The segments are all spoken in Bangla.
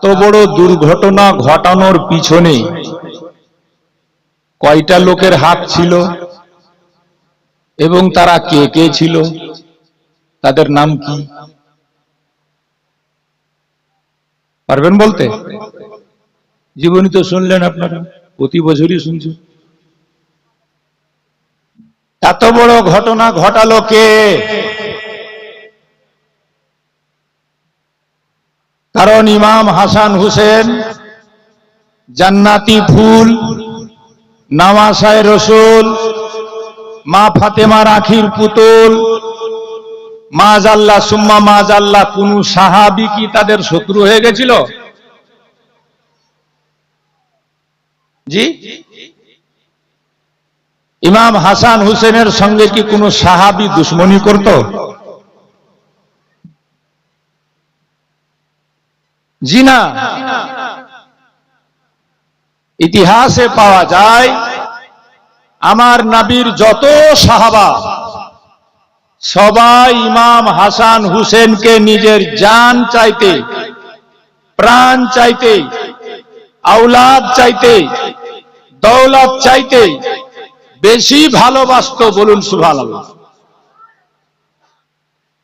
এত বড় দুর্ঘটনা ঘটানোর পিছনে কয়টা লোকের হাত ছিল এবং তারা কে কে ছিল, তাদের নাম কি পারবেন বলতে? জীবনী তো শুনলেন আপনারা, প্রতি বছরই শুনছেন। এত বড় ঘটনা ঘটালো কে? কারণ ইমাম হাসান হুসেন জান্নাতি ফুল, নামাসায় রসুল, মা ফাতেমার আখির পুতুল, মাজাল্লাহ সুম্মা মাজাল্লাহ, কোন সাহাবী কি তাদের শত্রু হয়ে গেছিল? জি, ইমাম হাসান হুসেনের সঙ্গে কি কোন সাহাবী দুশ্মনী করত? জি না। ইতিহাসে পাওয়া যায় আমার নবীর যত সাহাবা সবাই ইমাম হাসান হুসেনকে নিজের জান চাইতে, প্রাণ চাইতে, আওলাদ চাইতে, দৌলত চাইতে বেশি ভালোবাসত। বলুন সুবহানাল্লাহ।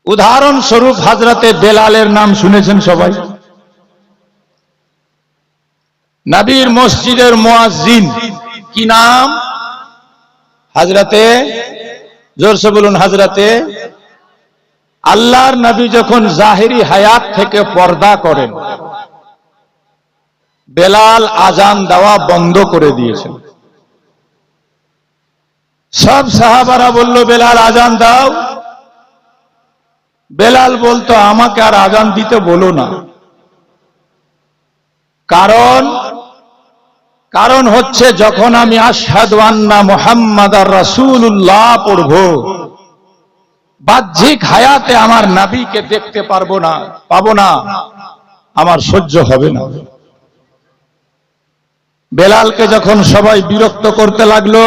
উদাহরণস্বরূপ হযরতে বেলালের নাম শুনেছেন সবাই। নবীর মসজিদের মুয়াজ্জিন কি নাম? হযরতে, জোরসে বলুন, হযরতে। আল্লাহর নবী যখন জাহেরি হায়াত থেকে পর্দা করেন, বেলাল আজান দেওয়া বন্ধ করে দিয়েছেন। সব সাহাবারা বলল, বেলাল আজান দাও। বেলাল বলতো, আমাকে আর আজান দিতে বলো না। কারণ হচ্ছে, যখন আমি আশহাদু আন্না মুহাম্মাদার রাসূলুল্লাহ পড়ব, বাহ্যিক হায়াতে আমার নবীকে দেখতে পাবো না, আমার সহ্য হবে না। বেলালকে যখন সবাই বিরক্ত করতে লাগলো,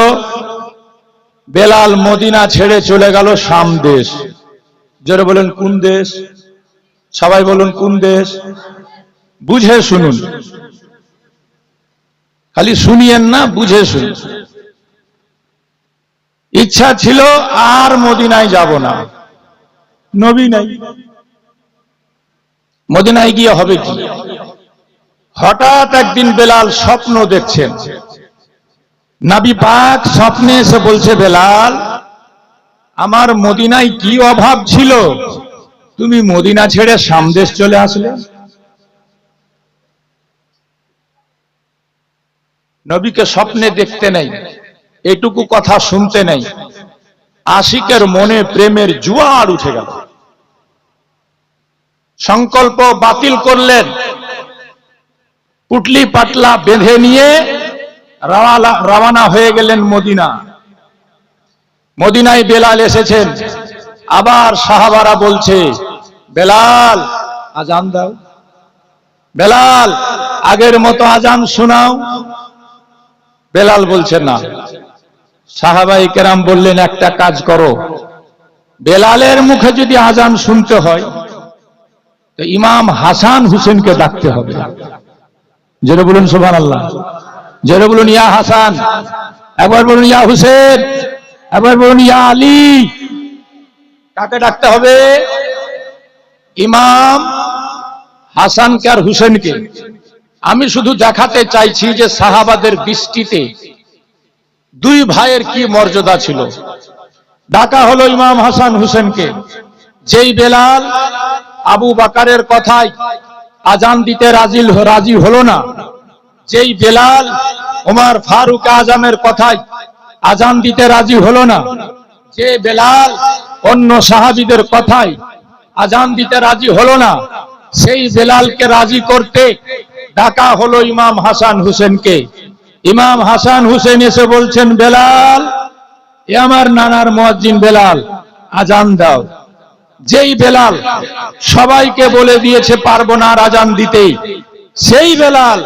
বেলাল মদিনা ছেড়ে চলে গেল শাম দেশ। জোরে বলেন কোন দেশ? সবাই বলুন কোন দেশ? বুঝে শুনুন, খালি শুনিয়েন না, বুঝে শুনুন। ইচ্ছা ছিল আর মদিনায় যাব না, নবী নাই, মদিনায় গিয়ে হবে কি? হঠাৎ একদিন বেলাল স্বপ্ন দেখছেন। নবী পাক স্বপ্নে এসে বলছে, বেলাল, আমার মদিনায় কি অভাব ছিল, তুমি মদিনা ছেড়ে শাম দেশ চলে আসলে? নবীকে স্বপ্নে দেখতে নেই, এটুকু কথা শুনতে নেই। আশিকের মনে প্রেমের জোয়ার উঠে গেল। সংকল্প বাতিল করলেন, পুটলি পাটলা বেঁধে নিয়ে রওনা হয়ে গেলেন মদিনা। মদিনায় বেলাল এসেছেন। আবার সাহাবারা বলছে, বেলাল আজান দাও, বেলাল আগের মতো আজান শোনাও। বেলাল বলছে না। সাহাবায়ে কেরাম বললেন, একটা কাজ করো, বেলালের মুখে যদি আজান শুনতে হয় তো ইমাম হাসান হুসেনকে ডাকতে হবে। জোরে বলুন সুবহানাল্লাহ, জোরে বলুন ইয়া হাসান, একবার বলুন ইয়া হুসেন, একবার বলুন ইয়া আলী। কাকে ডাকতে হবে? ইমাম হাসানকে আর হুসেনকে। আমি শুধু দেখাতে চাইছি যে সাহাবাদের দৃষ্টিতে দুই ভাইয়ের কি মর্যাদা ছিল। ডাকা হলো ইমাম হাসান হুসেনকে। যেই বেলাল আবু বকরের কথায় আজান দিতে রাজি হলো না, যেই বেলাল ওমর ফারুক আজমের কথায় আজান দিতে রাজি হলো না, যে বেলাল অন্য সাহাবীদের কথায় আজান দিতে রাজি হলো না, সেই বেলালকে রাজি করতে ডাকা হলো ইমাম হাসান হুসেনকে। ইমাম হাসান হুসেন এসে বলছেন, বেলাল, এ আমার নানার মুয়াজ্জিন বেলাল, আজান দাও। যেই বেলাল সবাইকে বলে দিয়েছে পারবো না আর আজান দিতে, সেই বেলাল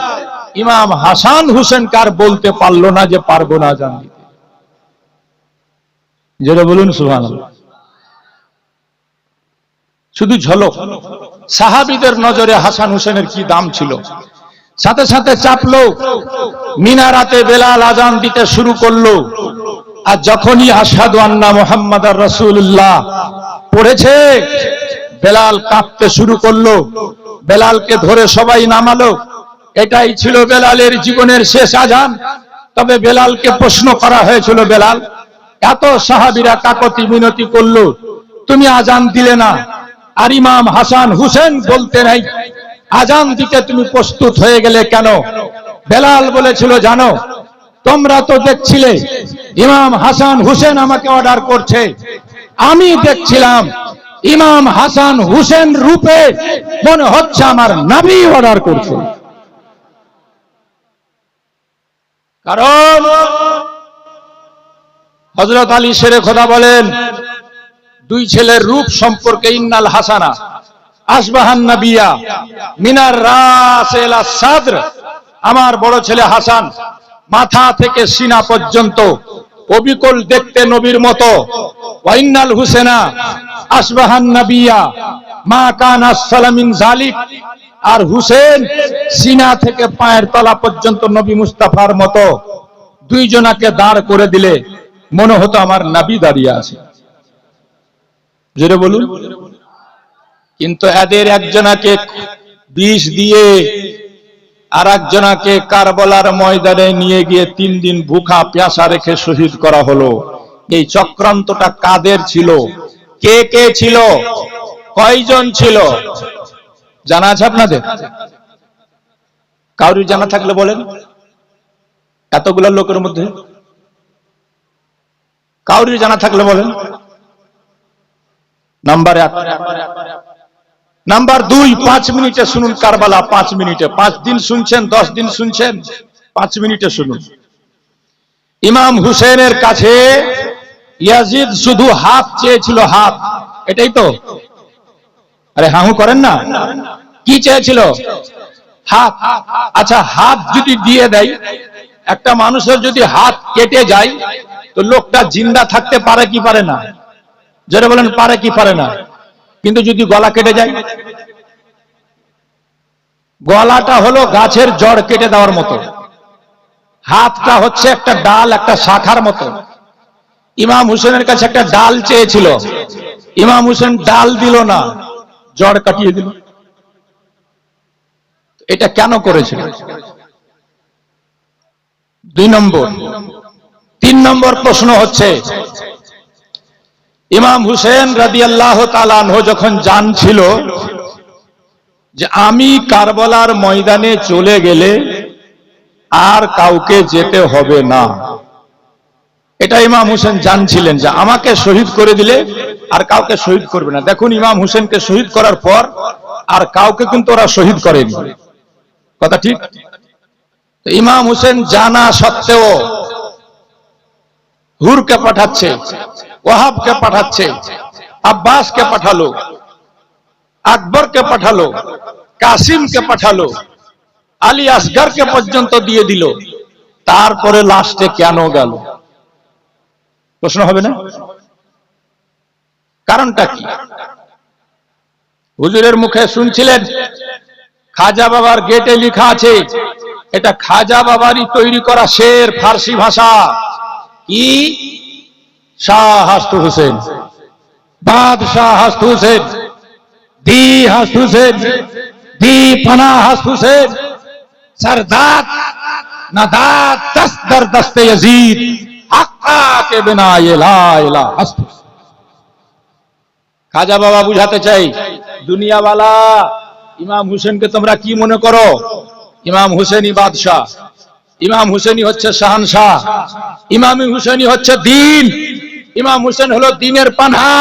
ইমাম হাসান হুসেন কার বলতে পারলো না যে পারবো না আজান দিতে। যেটা বলুন সুবহানাল্লাহ। শুধু ঝলক। সাহাবীদের নজরে হাসান হুসেনের কি দাম ছিল। সাথে সাথে চাপলো, মিনারাতে বেলাল আজান দিতে শুরু করলো। আর যখনই আশহাদু আন্না মুহাম্মাদার রাসূলুল্লাহ পড়েছে, বেলাল কাঁপতে শুরু করলো। বেলালকে ধরে সবাই নামালো। এটাই ছিল বেলালের জীবনের শেষ আজান। তবে বেলালকে প্রশ্ন করা হয়েছিল, বেলাল, এত সাহাবীরা কাকতি মিনতি করলো, তুমি আজান দিলে না, আর ইমাম হাসান হুসেন বলতে নাই, আজান দিতে তুমি প্রস্তুত হয়ে গেলে কেন? বেলাল বলেছিল, জানো, তোমরা তো দেখছিলে ইমাম হাসান হুসেন আমাকে অর্ডার করছে, আমি দেখছিলাম ইমাম হাসান হুসেন রূপে মনে হচ্ছে আমার নবী অর্ডার করছে। কারণ হযরত আলী শেরে খোদা বলেন, দুই ছেলের রূপ সম্পর্কে, ইন্নাল হাসানা আশবাহান নবিয়া মিনার রাস ইলা সাদর, আমার বড় ছেলে হাসান মাথা থেকে সিনা পর্যন্ত অবিকল দেখতে নবীর মতো। ওয়া ইন্নাল হুসেনা আশবাহান নবিয়া মা কানা আসফালা মিন যালিক, আর হুসেন সিনা থেকে পায়ের তলা পর্যন্ত নবী মুস্তাফার মতো। দুইজনাকে দাঁড় করে দিলে মনে হতো আমার নবী দাঁড়িয়ে আছে। জোরে বলুন। কিন্তু এদের একজনাকে বিষ দিয়ে আর একজনাকে কারবালার ময়দানে নিয়ে গিয়ে 3 দিন ভুখা প্যাসা রেখে শহীদ করা হলো। এই চক্রান্তটা কাদের ছিল? কে কে ছিল? কয়জন ছিল? জানা আছে আপনাদের? কারোর জানা থাকলে বলেন। এতগুলো লোকের মধ্যে কারোর জানা থাকলে বলেন। নাম্বার 1। নাম্বার 2, 5 মিনিটে শুনুন কারবালা। 5 মিনিটে, 5 দিন শুনছেন, 10 দিন শুনছেন, 5 মিনিটে শুনুন। ইমাম হুসেনের কাছে ইয়াজিদ শুধু হাত চেয়েছিল, হাত। এটাই তো? আরে হাহু করেন না। কি চেয়েছিল? হাত। আচ্ছা, হাত যদি দিয়ে দেয়, একটা মানুষের যদি হাত কেটে যায়, তো লোকটা জিন্দা থাকতে পারে কি পারে না? যারা বলেন পারে কি পারে না? কিন্তু যদি গলা কেটে যায়, গলাটা হলো গাছের জড় কেটে দেওয়ার মতো, হাতটা হচ্ছে একটা ডাল, একটা শাখার মতো। ইমাম হুসেনের কাছে একটা ডাল চেয়েছিল, ইমাম হুসেন ডাল দিল না, জড় কাটিয়ে দিল। এটা কেন করেছিল? 2 নম্বর। 3 নম্বর প্রশ্ন হচ্ছে, ইমাম হুসেন রাদিয়াল্লাহু তাআলা আনহু যখন জানছিল যে আমি কারবালার ময়দানে চলে গেলে আর কাউকে যেতে হবে না, এটা ইমাম হুসেন জানছিলেন যে আমাকে শহীদ করে দিলে আর কাউকে শহীদ করবে না। দেখুন, ইমাম হুসেনকে শহীদ করার পর আর কাউকে কিন্তু ওরা শহীদ করেনি। কথা ঠিক? তো ইমাম হুসেন জানা সত্ত্বেও হুরকে পাঠাচ্ছে, ওয়াহাবকে পাঠাচ্ছে, আব্বাসকে পাঠালো, আকবরকে পাঠালো, কাসিমকে পাঠালো, আলী আসগরকে পর্যন্ত দিয়ে দিল। তারপরে লাস্টে কেন গেল? প্রশ্ন হবে না? কারণটা কি? হুজুরের মুখে শুনছিলেন, খাজা বাবার গেটে লেখা আছে, এটা খাজা বাবারই তৈরি করা শের, ফার্সি ভাষা। কি? শাহ হাস্ত হুসেন, বাদশাহ হাস্ত হুসেন, দি হাস্ত হুসেন, দি পানা হাস্ত হুসেন, सरदार नदात दस्त दर दस्ते यजीद हक्का के बिना ये ला इलाहा हस्त। খাজা বাবা বুঝাতে চাই, দুনিয়াওয়ালা, ইমাম হুসেনকে তোমরা কি মনে করো? ইমাম হুসেনই বাদশাহ, ইমাম হুসেনই হচ্ছে শাহানশাহ, ইমাম হুসেনই হচ্ছে দ্বীন, ইমাম হুসেন হলো দ্বীনের পানহা।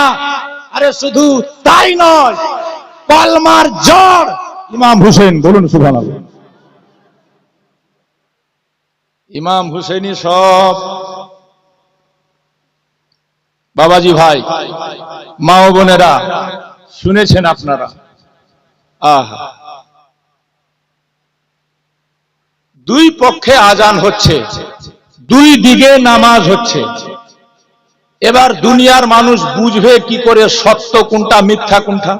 আরে শুধু তাই নয়, কলমার জড় ইমাম হুসেন। বলুন সুবহানাল্লাহ। ইমাম হুসেনই সব। বাবাজি ভাই, মা ও বোনেরা, শুনেছেন আপনারা? আহা, 2 পক্ষে আজান হচ্ছে, 2 দিকে নামাজ হচ্ছে। এবার দুনিয়ার মানুষ বুঝবে কি করে সত্য কোনটা, মিথ্যা কোনটা?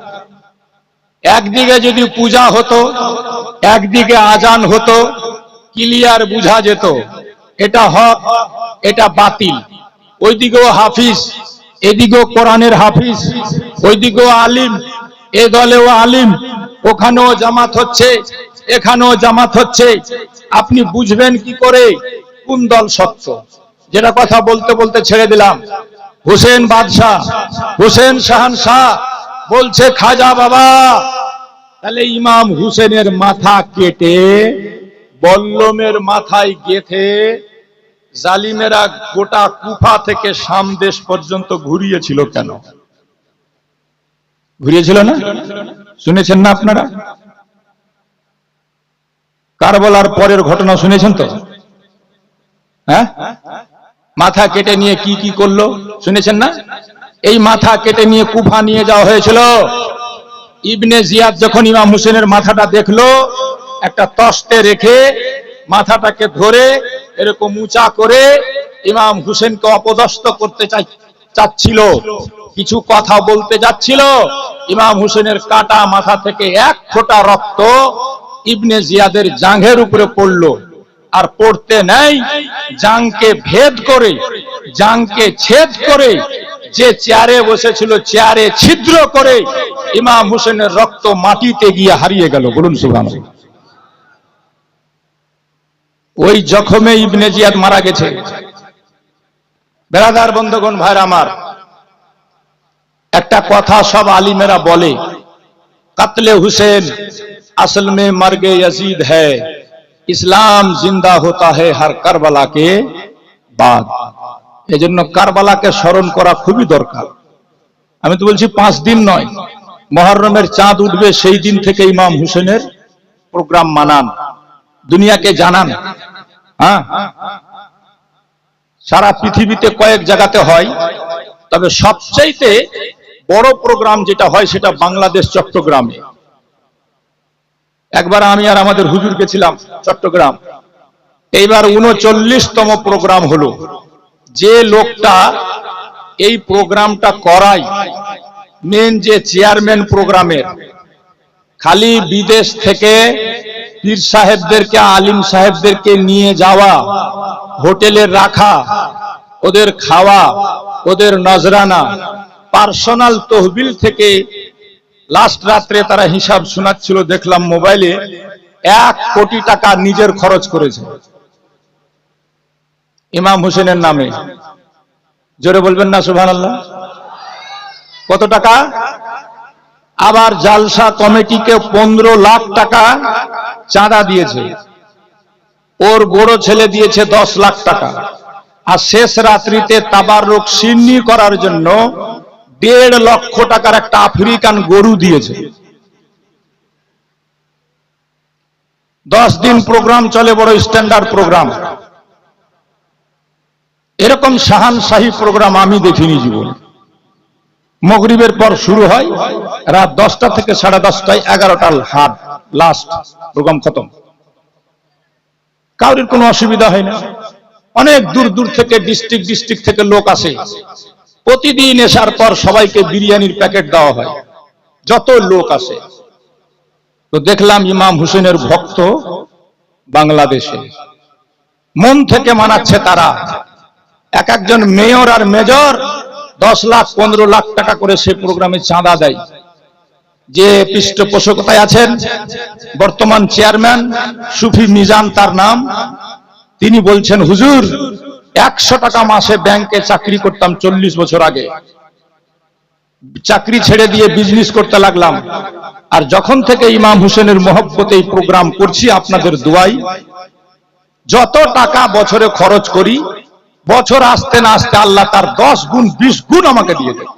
একদিকে যদি পূজা হতো, একদিকে আজান হতো, ক্লিয়ার বুঝা যেত এটা হক, এটা বাতিল। ওইদিকেও হাফিজ, এদিকেও কোরআনের হাফিজ, ওইদিকেও আলিম, এ দলেও আলিম, ওখানেও জামাত হচ্ছে, এখানেও জামাত হচ্ছে। আপনি বুঝবেন কি করে কোন দল সত্য? যেটা কথা বলতে বলতে ছেড়ে দিলাম। হুসেন বাদশাহ, হুসেন শাহানশাহ বলছে খাজা বাবা, তাহলে ইমাম হুসেনের মাথা কেটে বল্লমের মাথায় গেথে জালিমেরা গোটা কুফা থেকে শাম দেশ পর্যন্ত ঘুরিয়েছিল কেন? ঘুরিয়েছিল না? শুনেছেন না আপনারা? কারবালার পরের ঘটনা শুনেছেন তো? হ্যাঁ, মাথা কেটে নিয়ে কি কি করলো শুনেছেন না? এই মাথা কেটে নিয়ে কুফা নিয়ে যাওয়া হয়েছিল। ইবনে জিয়াদ যখন ইমাম হুসেনের মাথাটা দেখলো, একটা তস্তে রেখে মাথাটাকে ধরে এরকম উঁচা করে ইমাম হুসেনকে অপদস্থ করতে চাচ্ছিল, কিছু কথা বলতে যাচ্ছিল। ইমাম হুসেনের কাটা মাথা থেকে এক ফোঁটা রক্ত ইবনে জিয়াদের জাঙ্ঘের উপরে পড়লো। আর পড়তে নেই, জাঙ্কে ভেদ করে, জাঙ্কে ছেদ করে, যে চেয়ারে বসেছিল চেয়ারে ছিদ্র করে ইমাম হুসেনের রক্ত মাটিতে গিয়ে হারিয়ে গেল। বলুন সুবহানাল্লাহ। ওই জখমে ইবনে জিয়াদ মারা গেছে। বেরাদার বন্ধুগণ, ভাইরা আমার, একটা কথা সব আলিমেরা বলে, কাতলে হুসেন আসল মে মর্গে यजीद है, ইসলাম জিন্দা होता है हर কারবালা के बाद। এজন্য কারবালাকে স্মরণ করা খুবই দরকার। আমি তো বলছি 5 দিন নয়, মুহররমের চাঁদ উঠবে সেই দিন থেকে ইমাম হুসেনের প্রোগ্রাম মানান, দুনিয়াকে জানান। হ্যাঁ, সারা পৃথিবীতে কয়েক জায়গাতে হয়, তবে সবচাইতে বড় প্রোগ্রাম যেটা হয় সেটা বাংলাদেশ চট্টগ্রামে। একবার আমি আর আমাদের হুজুর গেছিলাম চট্টগ্রাম। এইবার 39তম প্রোগ্রাম হলো। যে লোকটা এই প্রোগ্রামটা করায়, মেন যে চেয়ারম্যান প্রোগ্রামের, খালি বিদেশ থেকে পীর সাহেবদেরকে, আলিম সাহেবদেরকে নিয়ে যাওয়া, হোটেলে রাখা, ওদের খাওয়া, ওদের নজরানা, পার্সোনাল তহবিল থেকে লাস্ট রাত্রে তারা হিসাব শোনাচ্ছিল, দেখলাম মোবাইলে, 1 কোটি টাকা নিজের খরচ করেছে ইমাম হুসেনের নামে। জোরে বলবেন না সুবহানাল্লাহ? কত টাকা? আবার জালসা কমিটিকে 15 লাখ টাকা চাঁদা দিয়েছে, ওর বড় ছেলে দিয়েছে 10 লাখ টাকা। আর শেষ রাত্রিতে তাবাররুক সিন্নি করার জন্য 1.5 লক্ষ টাকার একটা আফ্রিকান গরু দিয়েছে। 10 দিন প্রোগ্রাম চলে, বড় স্ট্যান্ডার্ড প্রোগ্রাম। এরকম শাহানশাহী প্রোগ্রাম আমি দেখিনি জীবনে। মাগরিবের পর শুরু হয়, রাত 10টা থেকে 10:30টায় 11টার হাট, লাস্ট প্রোগ্রাম খতম। কারোর কোনো অসুবিধা হয় না। অনেক দূর দূর থেকে, ডিস্ট্রিক্ট থেকে লোক আসে। প্রতিদিন এসার পর সবাইকে বিরিয়ানির প্যাকেট দেওয়া হয়, যত লোক আসে। তো দেখলাম ইমাম হুসেনের ভক্ত বাংলাদেশে মন থেকে মানাচ্ছে তারা। এক একজন মেয়র আর মেজর 10 লাখ 15 লাখ টাকা করে সে প্রোগ্রামে চাঁদা দেয়। যে পৃষ্ঠপোষকতায় আছেন বর্তমান চেয়ারম্যান সুফি মিজান তার নাম, তিনি বলছেন, হুজুর 100 টাকা মাসে ব্যাংকে চাকরি করতাম 40 বছর আগে, চাকরি ছেড়ে দিয়ে বিজনেস করতে লাগলাম। আর যখন থেকে ইমাম হুসেনের মহব্বতে এই প্রোগ্রাম করছি, আপনাদের দোয়াই, যত টাকা বছরে খরচ করি, বছর আসতে না আসতে আল্লাহ তার 10 গুণ 20 গুণ আমাকে দিয়ে দেয়।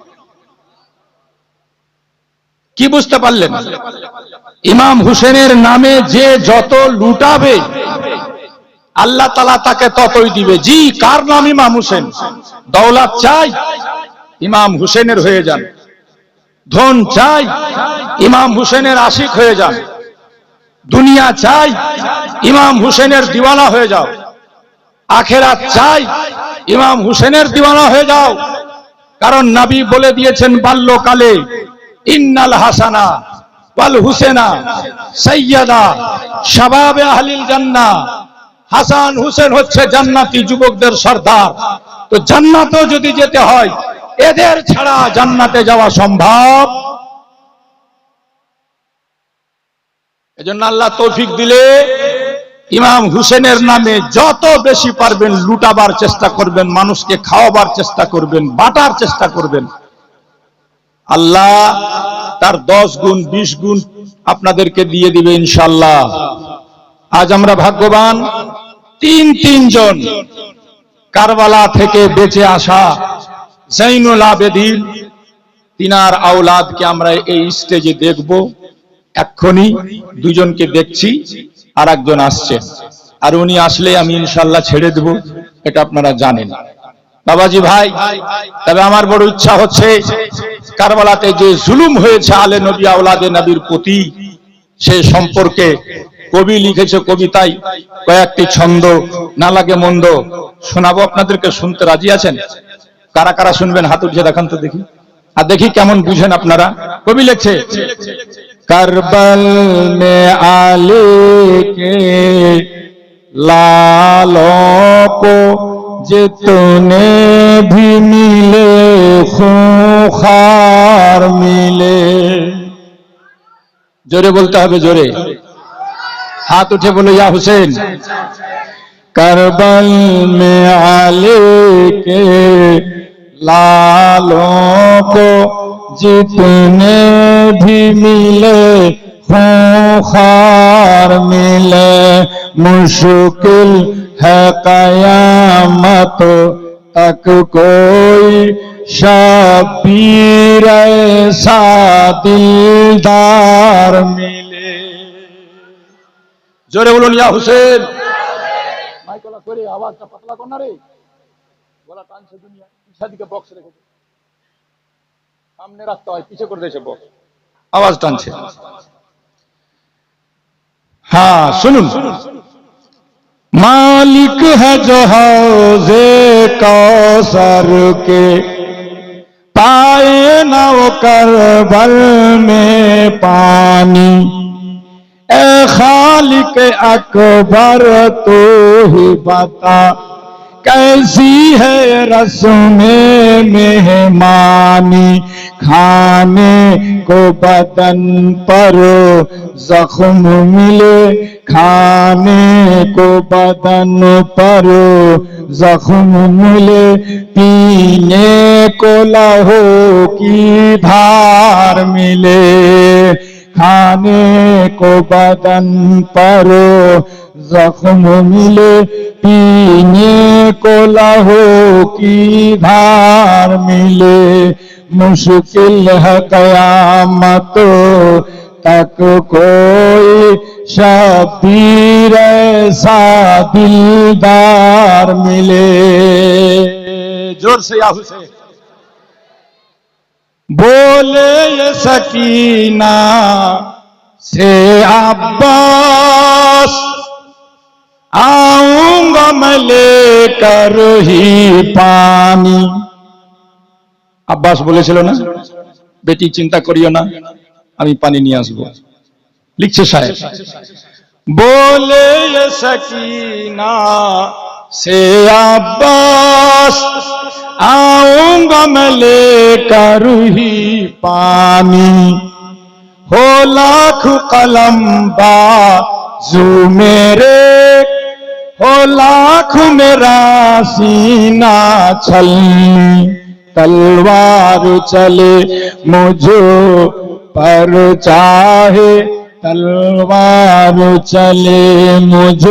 কি বুঝতে পারলেন? ইমাম হুসেনের নামে যে যত লুটাবে আল্লাহ তাআলা তাকে ততই দিবে। জি, কার নাম? ইমাম হুসেন। দৌলত চাই, ইমাম হুসেনের হয়ে যান। ধন চাই, ইমাম হুসেনের আশিক হয়ে যান। দুনিয়া চাই, ইমাম হুসেনের দিওয়ানা হয়ে যাও। আখেরাত চাই, ইমাম হুসেনের দিওয়ানা হয়ে যাও। কারণ নবী বলে দিয়েছেন বাল্যকালে, ইন্নাল হাসানা ওয়াল হুসেনা সাইয়্যিদা শাবাবে আহলিল জান্নাহ। হাসান হুসেন হচ্ছে জান্নাতি যুবকদের সর্দার। তো জান্নাতেও যদি যেতে হয় এদের ছাড়া জান্নাতে যাওয়া সম্ভব। এজন্য আল্লাহ তৌফিক দিলে ইমাম হুসেনের নামে যত বেশি পারবেন লুটাবার চেষ্টা করবেন, মানুষকে খাওয়াবার চেষ্টা করবেন, বাটার চেষ্টা করবেন। আল্লাহ তার 10 গুণ 20 গুণ আপনাদেরকে দিয়ে দিবে ইনশাআল্লাহ। আজ আমরা ভাগ্যবান, তিন জন কারবালা থেকে বেঁচে আসা জাইনুল আবেদিন তিনার আওলাদকে আমরা এই স্টেজে দেখব। এক্ষুনি দুজনকে দেখছি, আর একজন আসছে, আর উনি আসলে আমি ইনশাআল্লাহ ছেড়ে দেব, এটা আপনারা জানেন। বাবাজি ভাই, তবে আমার বড় ইচ্ছা হচ্ছে কারবালাতে যে জুলুম হয়েছে আলে নবী আওলাদে নবীর প্রতি, সে সম্পর্কে কবি লিখেছে কবিতায় কয়েকটি ছন্দ, না লাগে মন্দ শোনাবো আপনাদেরকে। শুনতে রাজি আছেন? কারা কারা শুনবেন হাত উঠিয়ে দেখান তো দেখি, আর দেখি কেমন বুঝেন আপনারা। কবি লিখছে, करबल में आली के लालों को जितने भी मिले खूंखार मिले। जोरे बोलते हैं, जोरे हाथ उठे बोलो या हुसैन। करबल में आली के लालों को जितने भी मिले खूंखार मिले। मुश्किल है कयामत तक कोई शबीर ऐसा दिलदार मिले। जोरे बोलুন ইয়া হুসেন। মাইকলা করে আওয়াজটা পাতলা কর না রে, গলা টানছে দুনিয়া। পিছাদিকে বক্স রেখেছে, সামনে রাখতে হয়, পিছে করে দিয়েছে বক্স, আওয়াজ টানছে। हाँ सुनुन। मालिक है जो हौज़े कौसर के, पाए ना वो करबल में पानी। ए खालिक अकबर तू ही बता, कैसी है रस्मे मेहमानी। खाने को बदन पर जख्म मिले, खाने को बदन पर जख्म मिले। पीने को लहू की धार मिले, खाने को बदन पर जख्म मिले। पीने को लहू की धार मिले। मुश्किल है कयामत तक कोई शबीर ऐसा दिलदार मिले। जोर से या हुसैन। बोले ये सकीना से अब्बास, आऊंगा मैं लेकर ही पानी। আব্বাস বলেছিল না, বেটি চিন্তা করিও না, আমি পানি নিয়ে আসবো। লিখছে সাহেব, बोले ये सकीना से अब्बास, आऊंगा मैं लेकर ही पानी। हो लाख कलम बाजू मेरे, हो लाख मेरा सीना छलनी। तलवार चले मुझ पर चाहे, तलवार चले मुझ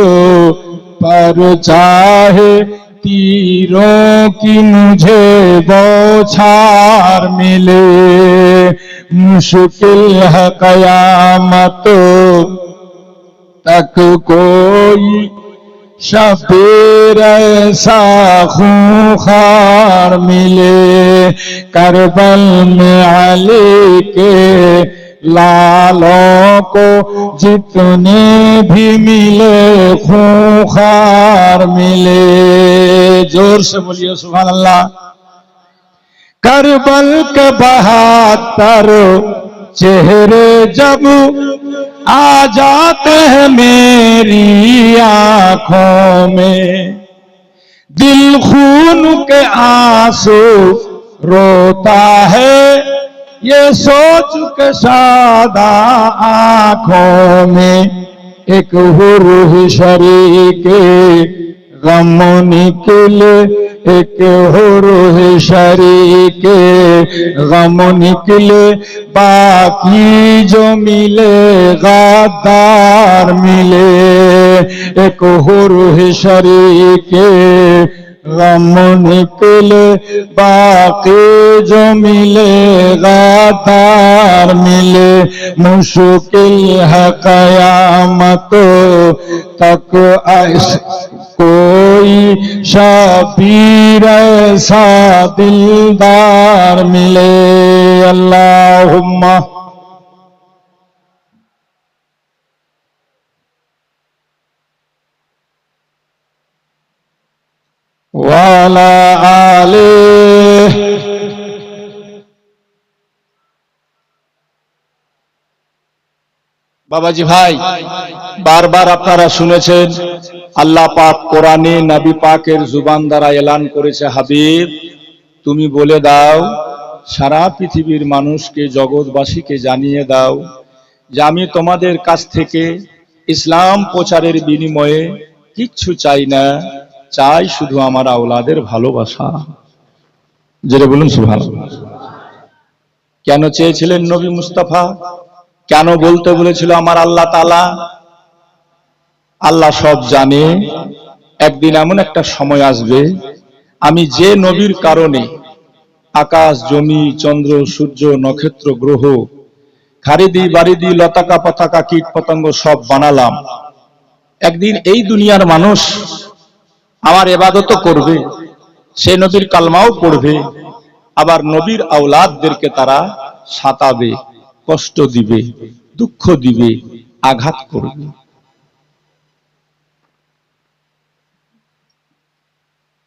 पर चाहे। तीरों की मुझे बौछार मिले। मुश्किल है कयामत तक कोई शबीर ऐसा खूंखार मिले। करबल में अली के लालों को जितने भी मिले खूंखार मिले। जोर से बोलिए सुभान अल्लाह। करबल के 72 चेहरे जब आ जाते हैं मेरी आंखों में, दिल खून के आंसू रोता है ये सोच के सादा आंखों में। एक हुरूह शरीके गम निकले, एक हुरूह शरीके गम निकले, बाकी जो मिले गद्दार मिले। एक हुरूह शरीके गम निकले, बाकी जो मिले गद्दार मिले। मुश्किल है क़यामत तक कोई शबीर ऐसा दिलदार मिले। अल्लाहुम्मा वाला आले। বাবাজি ভাই, বারবার আপনারা শুনেছেন আল্লাহ পাক কোরআনে নবী পাকের জুবান দ্বারা এলান করেছে, হাবিব তুমি বলে দাও, সারা পৃথিবীর মানুষকে, জগৎবাসীকে জানিয়ে দাও যে আমি তোমাদের কাছ থেকে ইসলাম প্রচারের বিনিময়ে কিচ্ছু চাই না, চাই শুধু আমার আওলাদের ভালোবাসা। জোরে বলুন সুবহানাল্লাহ। কেন চেয়েছিলেন নবী মুস্তাফা? কেন বলতে বলেছিল আমার আল্লাহ তাআলা? আল্লাহ সব জানে। একদিন এমন একটা সময় আসবে, আমি যে নবীর কারণে আকাশ, জমি, চন্দ্র, সূর্য, নক্ষত্র, গ্রহ, খারিদি বারিদি, লতাকা পতাকা, কীট পতঙ্গ সব বানালাম, একদিন এই দুনিয়ার মানুষ আমার ইবাদত করবে, সেই নবীর কালমাও পড়বে, আবার নবীর আওলাদদেরকে তারা সাতাবে, কষ্ট দিবে, দুঃখ দিবে, আঘাত করবে।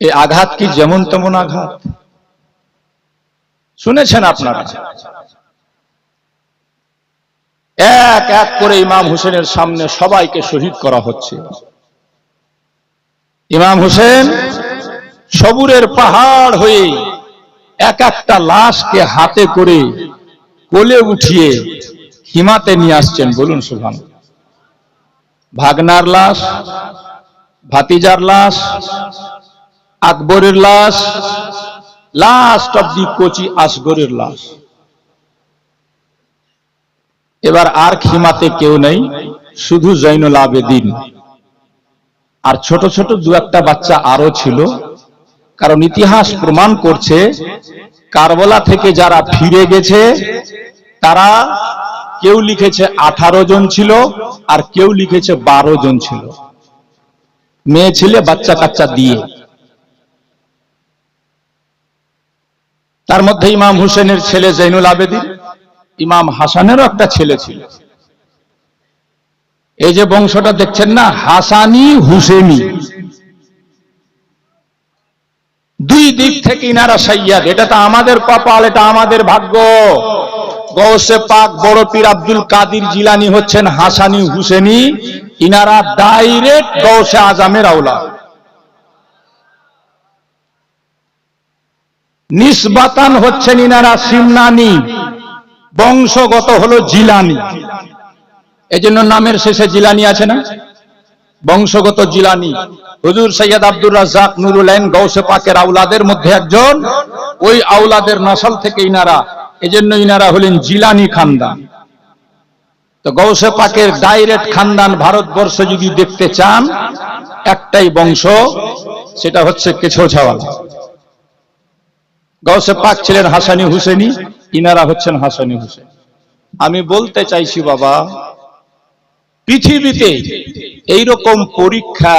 এই আঘাত কি যেমন তেমন আঘাত? শুনেছেন আপনারা? এক এক করে ইমাম হোসেনের সামনে সবাইকে শহীদ করা হচ্ছে। ইমাম হোসেন সবুরের পাহাড় হয়ে এক একটা লাশকে হাতে করে কোলে উঠিয়ে হিমাতে নিয়ে আসছেন। বলুন সুবহানাল্লাহ। ভাগনার লাশ, ভাতিজার লাশ, আকবরের লাশ, লাস্ট অব দি কোচি আসগরের লাশ। এবার আর খিমাতে কেউ নেই, শুধু জৈনুল আবেদিন আর ছোট ছোট দু একটা বাচ্চা আরো ছিল। কারণ ইতিহাস প্রমাণ করছে কারবালা থেকে যারা ফিরে গেছে তারা কেউ লিখেছে 18 জন ছিল আর কেউ লিখেছে 12 জন ছিল, মেয়ে ছেলে বাচ্চা কাচ্চা দিয়ে। তার মধ্যে ইমাম হোসেনের ছেলে জৈনুল আবেদিন, ইমাম হাসানেরও একটা ছেলে ছিল। এই যে বংশটা দেখছেন না, হাসানি হুসেনি, দুই দিক থেকে ইনারা সাইয়্যিদ। এটা তো আমাদের কপাল, এটা আমাদের ভাগ্য। গৌসে পাক বড় পীর আব্দুল কাদের জিলানী হচ্ছেন হাসানি হুসেনি, ইনারা ডাইরেক্ট গৌসে আজমের আওলাদ। নিসবাতান হচ্ছেন ইনারা সিমনানি, বংশগত হলো জিলানি। এজন্য নামের শেষে জিলানি আছে না, বংশগত জিলানি। হুজুর সৈয়দ আব্দুর রাজ্জাক নুরুল আইন গৌসে পাকের আওলাদের মধ্যে একজন, ওই আওলাদের নসল থেকে ইনারা, এজন্য ইনারা হলেন জিলানি খানদান। তো গৌসে পাকের ডাইরেক্ট খানদান ভারতবর্ষে যদি দেখতে চান, একটাই বংশ, সেটা হচ্ছে কেছোছাওয়ালা। গৌসে পাক ছিলেন হাসানি হুসেনি, ইনারা হচ্ছেন হাসানি হুসেন। আমি বলতে চাইছি বাবা, পৃথিবীতে এইরকম পরীক্ষা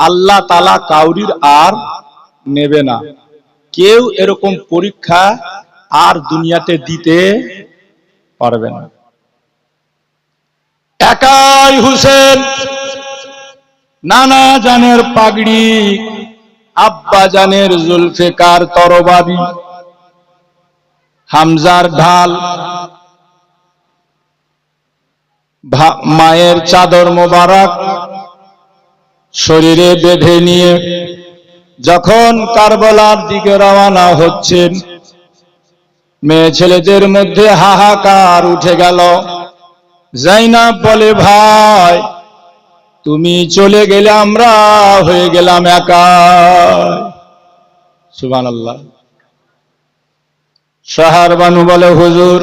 আল্লাহ তাআলা কাউরির আর নেবে না। কেউ এরকম পরীক্ষা আর দুনিয়াতে দিতে পারবে না। একাই হুসেন, নানা জানের পাগড়ি, আব্বা জানের জুলফিকার তরবারি, হামজার ঢাল, মায়ের চাদর মোবারক শরীরে বেঁধে নিয়ে যখন কারবালার দিকে রওনা হচ্ছেন, মেয়ে ছেলেদের মধ্যে হাহাকার উঠে গেল। যায়নাব বলে, ভাই তুমি চলে গেলে আমরা হয়ে গেলাম একা। সুবহানাল্লাহ। শাহরবানু বলে, হুজুর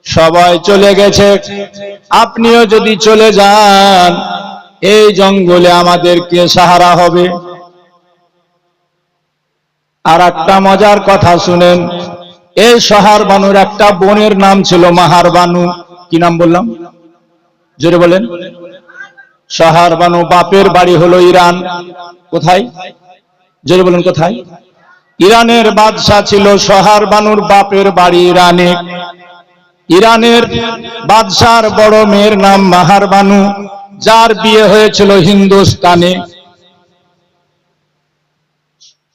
সবাই চলে গেছে, আপনিও যদি চলে যান এই জঙ্গলে আমাদেরকে সাহারা হবে। আর একটা মজার কথা শুনেন, এই শাহরবানুর একটা বোনের নাম ছিল মাহারবানু। কি নাম বললাম? জোরে বলেন। শাহরবানু বাপের বাড়ি হলো ইরান। কোথায়? জোরে বলেন কোথায়? ইরানের বাদশা ছিল শাহরবানুর বাপের বাড়ি ইরানে। ইরানের বাদশার বড় মেয়ের নাম মাহারবানু, যার বিয়ে হয়েছিল হিন্দুস্তানে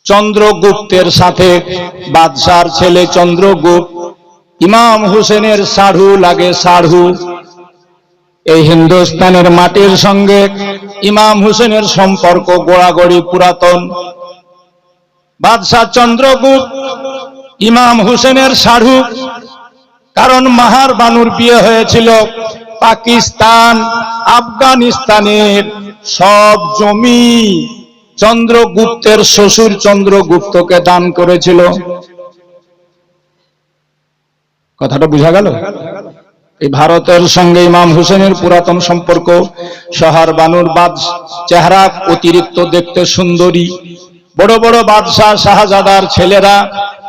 চন্দ্রগুপ্তের সাথে। বাদশার ছেলে চন্দ্রগুপ্ত ইমাম হুসেনের সাড়ু লাগে, সাড়ু। এই হিন্দুস্তানের মাটির সঙ্গে ইমাম হুসেনের সম্পর্ক গোড়াগড়ি পুরাতন। বাদশাহ চন্দ্রগুপ্ত ইমাম হুসেনের সাড়ু, কারণ মাহারবানুর বিয়ে হয়েছিল পাকিস্তান আফগানিস্তানের সব জমি চন্দ্রগুপ্তের শ্বশুর চন্দ্রগুপ্তকে দান করেছিল। কথাটা বোঝা গেল? এই ভারতের সঙ্গে ইমাম হুসেনের পুরাতন সম্পর্ক। শাহরবানুর চেহারা অতিরিক্ত দেখতে সুন্দরী। বড় বড় বাদশাহ শাহজাদার ছেলেরা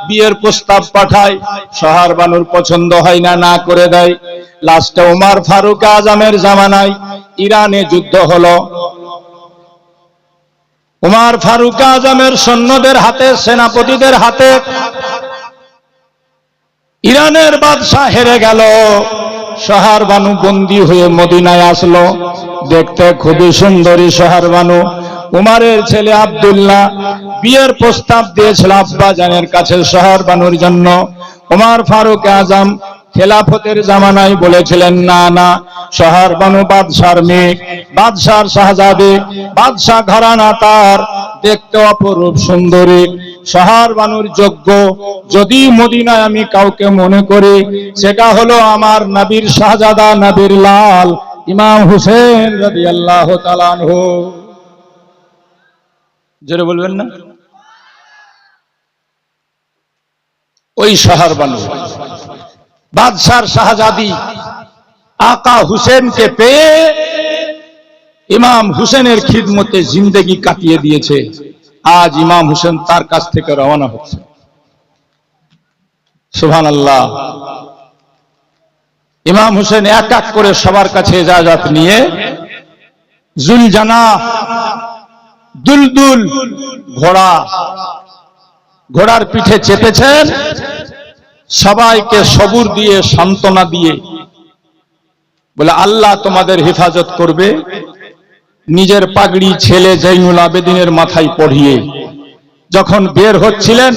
বিয়ের প্রস্তাব পাঠায়, শাহরবানুর পছন্দ হয় না, না করে দেয়। লাস্টে ওমর ফারুক আজমের জামানায় ইরানে যুদ্ধ হলো। ওমর ফারুক আজমের সৈন্যদের হাতে, সেনাপতিদের হাতে ইরানের বাদশাহ হেরে গেল। শাহরবানু বন্দী হয়ে মদিনায় আসলো। দেখতে খুবই সুন্দরী শাহরবানু। উমারের ছেলে আব্দুল্লাহ বিয়ের প্রস্তাব দিয়েছিল আব্বা জানের কাছে শাহরবানুর জন্য। ওমর ফারুক আজম খেলাফতের জামানায় বলেছিলেন, না না, শাহরবানু বাদশার মেয়ে, বাদশার শাহজাদে, বাদশাহ ঘরানা, তার দেখতে অপরূপ সুন্দরী, শাহরবানুর যোগ্য। যদি মদিনায় আমি কাউকে মনে করি, সেটা হলো আমার নবীর শাহজাদা, নবীর লাল ইমাম হুসেন রাদিয়াল্লাহু তাআলা আনহু। জোরে বলবেন না? ওই শাহরবানু বাদশার শাহজাদি আকা হুসেনকে পেয়ে ইমাম হুসেনের খিদমতে জিন্দেগি কাটিয়ে দিয়েছে। আজ ইমাম হুসেন তার কাছ থেকে রওনা হচ্ছে। সুবহানাল্লাহ। ইমাম হুসেন এক এক করে সবার কাছে ইজাজত নিয়ে জুলজানা দুলদুল ঘোড়ার পিঠে চেপেছেন, সবাইকে সবুর দিয়ে সান্ত্বনা দিয়ে বলে, আল্লাহ তোমাদের হেফাজত করবে। নিজের পাগড়ি ছেলে জৈনুল আবেদিনের মাথায় পরিয়ে যখন বের হচ্ছিলেন,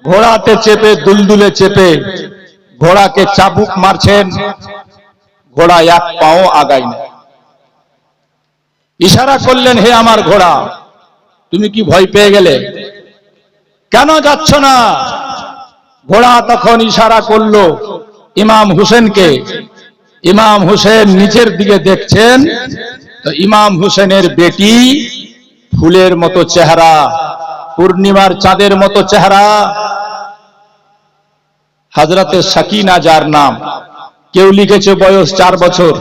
ঘোড়াতে চেপে, দুলদুলে চেপে ঘোড়াকে চাবুক মারছেন, ঘোড়া এক পাও আগায় না। ইশারা করলেন, হে আমার ঘোড়া, তুমি কি ভয় পেয়ে গেলে? কেন যাচ্ছ না? ঘোড়া তখন ইশারা করলো ইমাম হুসেনকে। ইমাম হুসেন নিচের দিকে দেখছেন, তো ইমাম হুসেনের বেটি, ফুলের মতো চেহারা, পূর্ণিমার চাঁদের মতো চেহারা, হযরতে সাকিনা যার নাম। কেউ লিখেছে বয়স 4 বছর,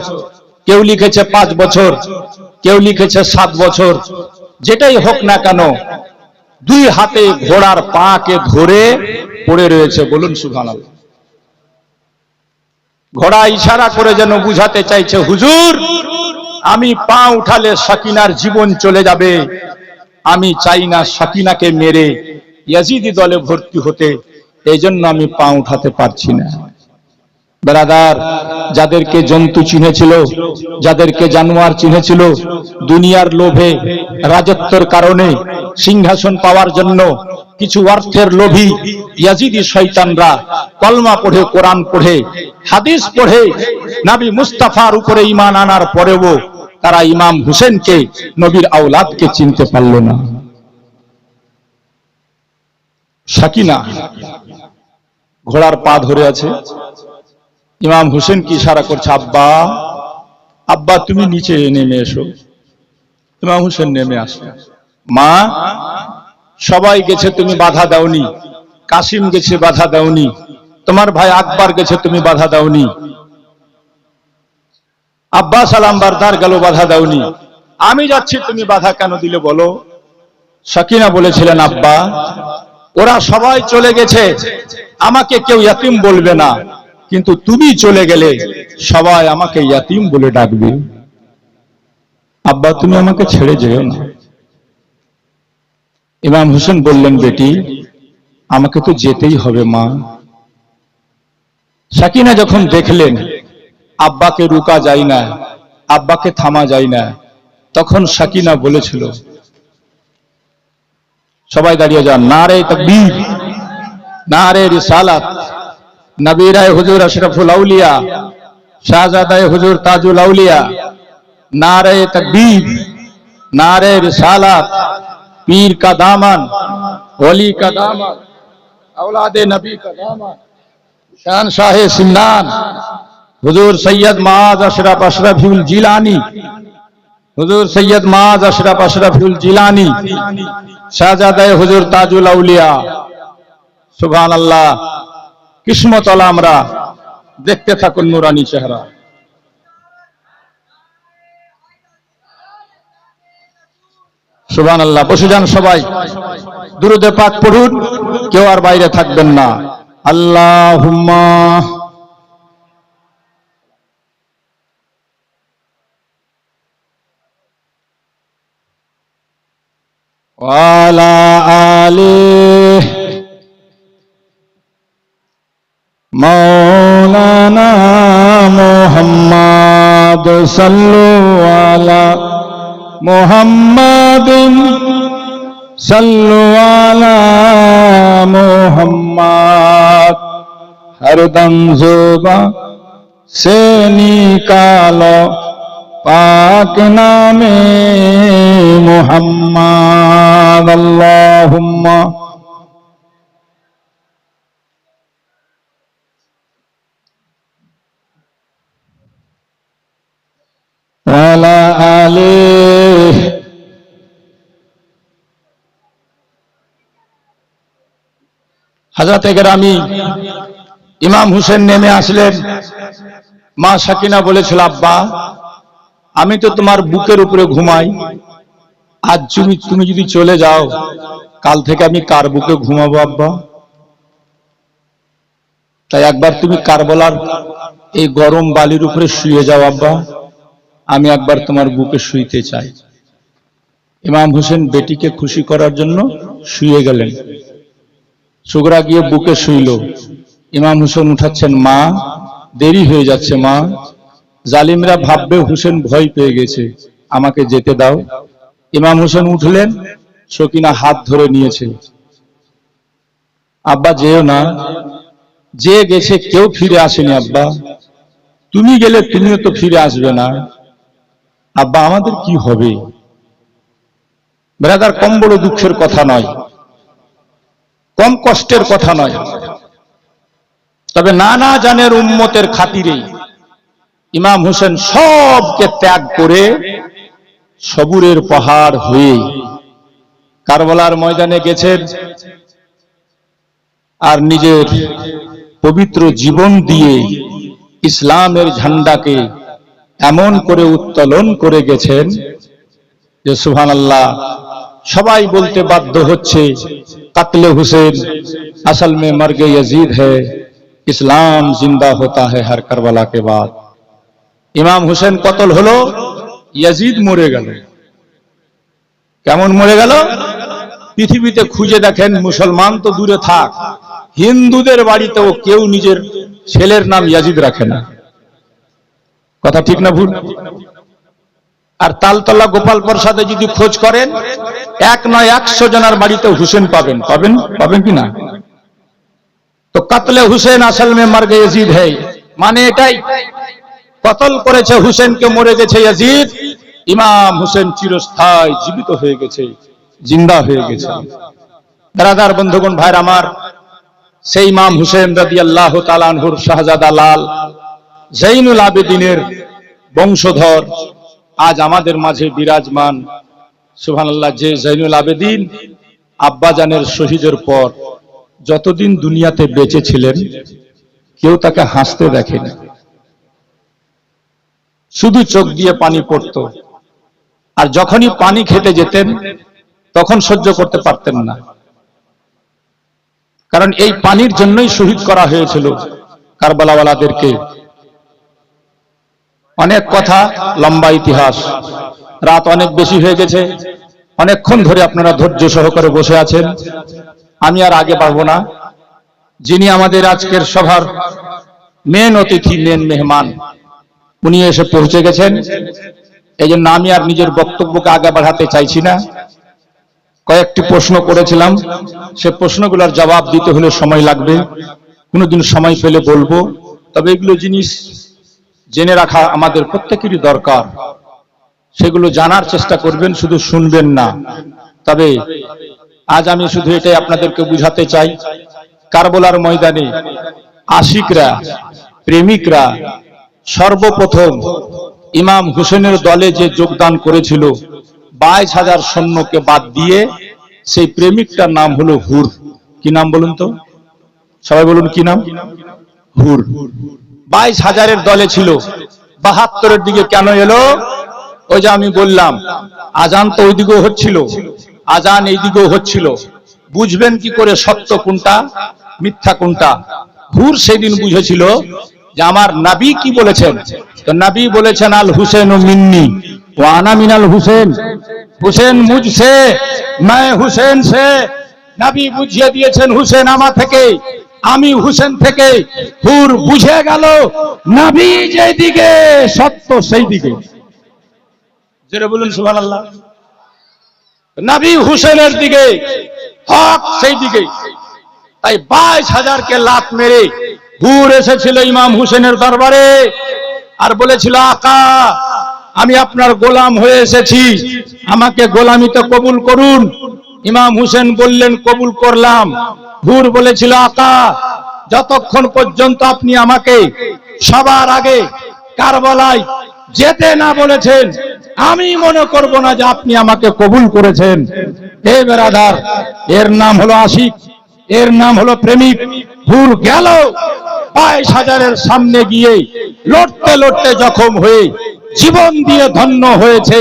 কেউ লিখেছে 5 বছর, কেউ লিখেছে 7 বছর। যেটাই হোক না কেন, 2 হাতে ঘোড়ার পাকে ধরে পড়ে রয়েছে। বলুন সুবহানাল্লাহ। ঘোড়া ইশারা করে যেন বুঝাতে চাইছে, হুজুর, আমি পা উঠালে সাকিনার জীবন চলে যাবে। আমি চাই না সাকিনাকে মেরে ইয়াজিদি দলে ভর্তি হতে, এই জন্য আমি পা উঠাতে পারছি না। ব্রাদার, যাদেরকে জন্তু চিনেছিল, যাদেরকে জানোয়ার চিনেছিল, দুনিয়ার লোভে, রাজত্বের কারণে, সিংহাসন পাওয়ার জন্য কিছু অর্থের লোভী ইয়াজিদি শয়তানরা কলমা পড়ে, কোরআন পড়ে, হাদিস পড়ে নবী মুস্তাফার উপরে ঈমান আনার পরেও তারা ইমাম হোসেনকে, নবীর আওলাদকে চিনতে পারল না। সাকিনা ঘোড়ার পা ধরে আছে, ইমাম হোসেন কি ইশারা করছে, আব্বা আব্বা তুমি নিচে নেমে এসো। ইমাম হোসেন নেমে আসে। মা সবাই গেছে, তুমি বাধা দাওনি, কাসিম গেছে বাধা দাওনি, তোমার ভাই আকবর গেছে তুমি বাধা দাওনি, আব্বাস আলামবারদার গেল বাধা দাওনি, আমি যাচ্ছি তুমি বাধা কেন দিলে বলো? সাকিনা বলেছিলেন, আব্বা ওরা সবাই চলে গেছে, আমাকে কেউ ইয়াতিম বলবে না, কিন্তু তুমি চলে গেলে সবাই আমাকে ইয়াতিম বলে ডাকবে। আব্বা তুমি আমাকে ছেড়ে যেও না। ইমাম হোসেন বললেন, বেটি আমাকে তো যেতেই হবে মা। সাকিনা যখন দেখলেন আব্বাকে রুকা যায় না, আব্বাকে থামা যায় না, তখন সাকিনা বলেছিল, সবাই দাঁড়িয়ে যান, নারে তাকবীর, নারে রিসালাত, নবীরায়ে হুজুর আশরাফুল আউলিয়া, শাহজাদায়ে হুজুর তাজুল আউলিয়া, नारे तकबीर, नारे रिसालत, पीर का दामन, वली का दामन, औलादे नबी का दामन, शहनशाह सिमनान हुजूर सैयद माज अशरफ अशरफुल जिलानी, हुजूर सैयद माज अशरफ अशरफुल जिलानी, शाहजादा हुजूर ताजुल औलिया। सुभान अल्लाह, किस्मत वाला আমরা দেখতে থাকুন নুরানি চেহারা। সুবহানাল্লাহ। বসে যান সবাই, দুরূদে পাক পড়ুন, কেউ আর বাইরে থাকবেন না। আল্লাহুম্মা ওয়ালা আলিহি মাওলানা মুহাম্মদ সাল্লাল্লাহু আলা মুহাম্মাদিন সাল্লাল্লাহু আলা মুহাম্মদ, হরদম जुबां से निकालो पाक नामे मुहम्मद। अल्लाहुम्मा वाला आले। हजरत ग्रामी ইমাম হোসেন নেমে আসলেন। মা সাকিনা বলেছিল, আব্বা আমি তো তোমার বুকের উপরে ঘুমাই, আজ তুমি যদি চলে যাও, কাল থেকে আমি কার বুকে ঘুমাবো আব্বা? তাই একবার তুমি কারবালার এই গরম বালির উপরে শুয়ে যাও আব্বা, আমি একবার তোমার বুকে শুইতে চাই। ইমাম হোসেন বেটিকে খুশি করার জন্য শুয়ে গেলেন। সুগরা গিয়ে বুকে শুইল। ইমাম হোসেন উঠাচ্ছেন, মা দেরি হয়ে যাচ্ছে মা, জালিমরা ভাববে হোসেন ভয় পেয়ে গেছে, আমাকে যেতে দাও। ইমাম হোসেন উঠলেন, সকিনা হাত ধরে নিয়েছে। আব্বা যেও না, যে গেছে কেউ ফিরে আসেনি আব্বা, তুমি গেলে তুমিও তো ফিরে আসবে না। আব্বা আমাদের কি হবে? ব্রাদার, কম বড় দুঃখের কথা নয়, কম কষ্টের কথা নয়, তবে নানা জানের উম্মতের খাতিরে ইমাম হোসেন সবকে ত্যাগ করে সবুরের পাহাড় হয়ে কারবালার ময়দানে গেছেন, আর নিজের পবিত্র জীবন দিয়ে ইসলামের ঝান্ডাকে এমন করে উত্তোলন করে গেছেন যে সুবহানাল্লাহ, সবাই বলতে বাধ্য হচ্ছে, কাতলে হুসেন আসল में मर्गे यजीद है, इस्लाम जिंदा होता है हर करबला के बाद। ইমাম হোসেন কতল হলো, ইয়াজিদ মরে গেল। কেমন মরে গেল? পৃথিবীতে খুঁজে দেখেন, মুসলমান তো দূরে থাক, হিন্দুদের বাড়িতেও কেউ নিজের ছেলের নাম ইয়াজিদ রাখে না। কথা ঠিক না ভুল? আর তালতলা গোপাল প্রসাদে যদি খোঁজ করেন 1 নয় 100 জনের বাড়িতে হুসেন পাবেন পাবেন পাবেন কি না? তো কতলে হুসেন আসল মে মর গয়ে ইয়াজিদ है, মানে এটাই কতল করেছে হুসেনকে, মরে গেছে ইয়াজিদ, ইমাম হুসেন চিরস্থায়ী জীবিত হয়ে গেছে, জিন্দা হয়ে গেছে। ব্রাদার বন্ধুগণ ভাইরা আমার, সেই ইমাম হুসেন রাদিয়াল্লাহু তাআলা আনহুর শাহজাদা লাল জৈনুল আবেদিনের বংশধর আজ আমাদের মাঝে বিরাজমান। সুবহানাল্লাহ। যে জৈনুল আবেদিন আব্বাজানের শহীদের পর যতদিন দুনিয়াতে বেঁচে ছিলেন কেউ তাকে হাসতে দেখেনি, শুধু চোখ দিয়ে পানি পড়তো, আর যখনই পানি খেতে যেতেন তখন সহ্য করতে পারতেন না, কারণ এই পানির জন্যই শহীদ করা হয়েছিল কারবালাওয়ালাদেরকে। অনেক কথা, লম্বা ইতিহাস, রাত অনেক বেশি হয়ে গেছে, অনেকক্ষণ ধরে আপনারা ধৈর্য সহকারে বসে আছেন, আমি আর আগে পারবো না। যিনি আমাদের আজকের সভার মেন অতিথি, মেন মেহমান, উনি এসে পৌঁছে গেছেন। এই জন্য আমি আর নিজের বক্তব্যকে আগে বাড়াতে চাইছি না। কয়েকটি প্রশ্ন করেছিলাম, সে প্রশ্নগুলোর জবাব দিতে হলে সময় লাগবে, কোনোদিন সময় পেলে বলবো। তবে এগুলো জিনিস জেনে রাখা আমাদের প্রত্যেকেরই দরকার, সেগুলো জানার চেষ্টা করবেন, শুধু শুনবেন না। তবে আজ আমি শুধু এটাই আপনাদেরকে বুঝাতে চাই, কারবালার ময়দানে আশিকরা, প্রেমিকরা সর্বপ্রথম ইমাম হুসেনের দলে যে যোগদান করেছিল 22,000 সৈন্যকে বাদ দিয়ে, সেই প্রেমিকটার নাম হলো হুর। কি নাম বলুন তো, সবাই বলুন কি নাম? হুর। 22,000-এর দলে ছিল, 72-এর দিকে কেন এলো? ওই যে আমি বললাম, আজান তো ওইদিকেও হচ্ছিল, আজান এইদিকেও হচ্ছিল, বুঝবেন কি করে সত্য কোনটা মিথ্যা কোনটা? হুর সেদিন বুঝেছিল যে আমার নবী কি বলেছেন। তো নবী বলেছেন আল হুসেন মিন্নি ওয়া আনা মিনাল হুসেন, হুসেন মুঝসে मैं হুসেন সে। নবী বুঝিয়ে দিয়েছেন হুসেন আমার থেকে, আমি হুসেন থেকে। হুর বুঝে গেল নবী যেদিকে সত্য সেই দিকে। জোরে বলুন সুবহানাল্লাহ। নবী হুসেনের দিকে, হক সেই দিকে। তাই 22,000-কে লাত মেরে হুর এসেছিল ইমাম হুসেনের দরবারে আর বলেছিল, আকা আমি আপনার গোলাম হয়ে এসেছি, আমাকে গোলামিতে কবুল করুন। ইমাম হুসেন বললেন, কবুল করলাম। হুর বলেছিল, আকা যতক্ষণ পর্যন্ত আপনি আমাকে সবার আগে কারবালায় যেতে না বলেছেন, আমি মনে করব না যে আপনি আমাকে কবুল করেছেন। এই বেরাদার, এর নাম হলো আশিক, এর নাম হলো প্রেমিক। হুর গেল 22,000-এর সামনে গিয়ে লড়তে লড়তে জখম হয়ে জীবন দিয়ে ধন্য হয়েছে।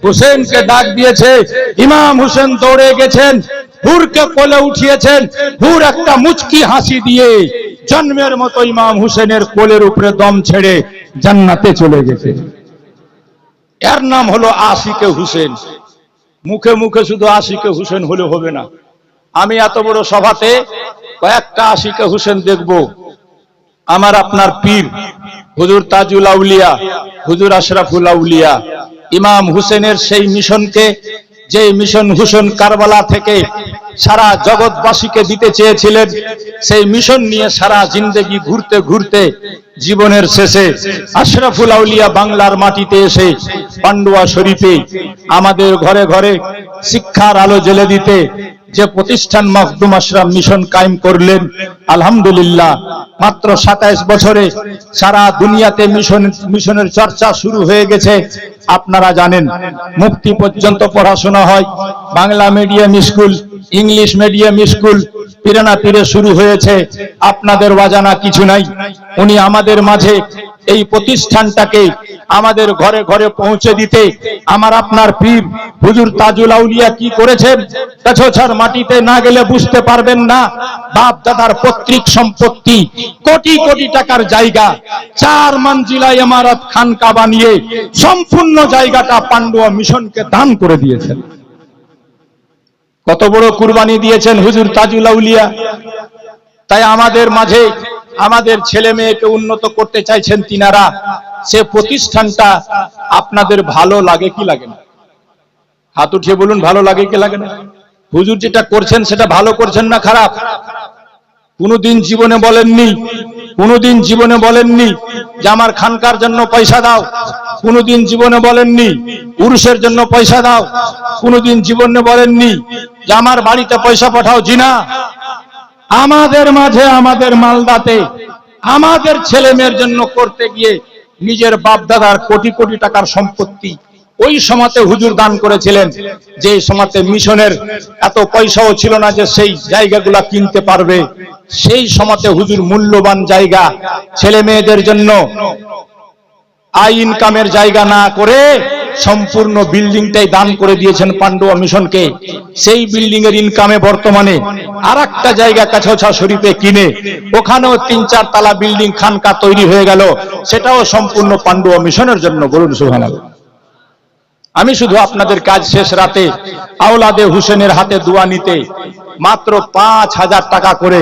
হুসেনকে ডাক দিয়েছে, ইমাম হুসেন দৌড়ে গেছেন, হুরকে কোলে উঠিয়েছেন। হুর একটা মুচকি হাসি দিয়ে জন্মের মতো ইমাম হুসেনের কোলের উপরে দম ছেড়ে জান্নাতে চলে গেছে। এর নাম হলো আশিকে হুসেন। মুখে মুখে শুধু আশিকে হুসেন হলে হবে না। আমি এত বড় সভাতে কয়েকটা আশিকে হুসেন দেখব। আমার আপনার পীর হুজুর তাজুল আউলিয়া, হুজুর আশরাফুল আউলিয়া ইমাম হুসেনের সেই মিশনকে, যে মিশন হুসেন কারবালা থেকে সারা জগৎবাসীকে দিতে চেয়েছিলেন, সেই মিশন নিয়ে সারা জিন্দেগি ঘুরতে ঘুরতে জীবনের শেষে আশরাফুল আউলিয়া বাংলার মাটিতে এসে পান্ডুয়া শরীফে আমাদের ঘরে ঘরে শিক্ষার আলো জ্বেলে দিতে যে প্রতিষ্ঠান মখদুম আশরাফ মিশন কায়েম করলেন, আলহামদুলিল্লাহ মাত্র 27 বছরে সারা দুনিয়াতে মিশনের চর্চা শুরু হয়ে গেছে। আপনারা জানেন মুফতি পর্যন্ত পড়াশোনা হয়, Bangla medium school, English medium school পিরানা পীরে শুরু হয়েছে। আপনাদের অজানা কিছু নাই। উনি আমাদের মাঝে এই প্রতিষ্ঠানটাকে আমাদের ঘরে ঘরে পৌঁছে দিতে আমার আপনার পীর হুজুর তাজুল আউলিয়া কি করেছেন, কাছছাড় মাটিতে না গেলে বুঝতে পারবেন না। বাপ দাদার পৈতৃক সম্পত্তি, কোটি কোটি টাকার জায়গা, 4 মঞ্জিলা ইমারত খানকা বানিয়ে সম্পূর্ণ জায়গাটা পান্ডুয়া মিশনকে দান করে দিয়েছেন। কত বড় কুরবানি দিয়েছেন হুজুর তাজুল আউলিয়া। তাই আমাদের মাঝে আমাদের ছেলে মেয়েকে উন্নত করতে চাইছেন তিনারা, সে প্রতিষ্ঠানটা আপনাদের ভালো লাগে কি লাগে না? হাত উঠিয়ে বলুন, ভালো লাগে কি লাগে না? হুজুর যেটা করছেন সেটা ভালো করছেন না খারাপ? কোনদিন জীবনে বলেননি, কোনদিন জীবনে বলেননি যে আমার খানকার জন্য পয়সা দাও, কোনদিন জীবনে বলেননি উরুসের জন্য পয়সা দাও, কোনদিন জীবনে বলেননি যে আমার বাড়িতে পয়সা পাঠাও। জি না, আমাদের মাঝে, আমাদের মালদাতে আমাদের ছেলে মেয়ের জন্য করতে গিয়ে নিজের বাপ দাদার কোটি কোটি টাকার সম্পত্তি ওই সময়তে হুজুর দান করেছিলেন, যে সময়তে মিশনের এত পয়সাও ছিল না যে সেই জায়গাগুলা কিনতে পারবে। সেই সময়তে হুজুর মূল্যবান জায়গা ছেলে মেয়েদের জন্য আই ইনকামের জায়গা না করে সম্পূর্ণ বিল্ডিংটাই দান করে দিয়েছেন পান্ডুয়া মিশনকে। সেই বিল্ডিং এর ইনকামে বর্তমানে আরেকটা জায়গা কাছাছা শরীফে কিনে ওখানেও 3-4 তলা বিল্ডিং খানকা তৈরি হয়ে গেল, সেটাও সম্পূর্ণ পান্ডুয়া মিশনের জন্য। বলুন সুবহানাল্লাহ। আমি শুধু আপনাদের কাজ শেষ রাতে আওলাদে হুসেনের হাতে দোয়া নিতে মাত্র 5,000 টাকা করে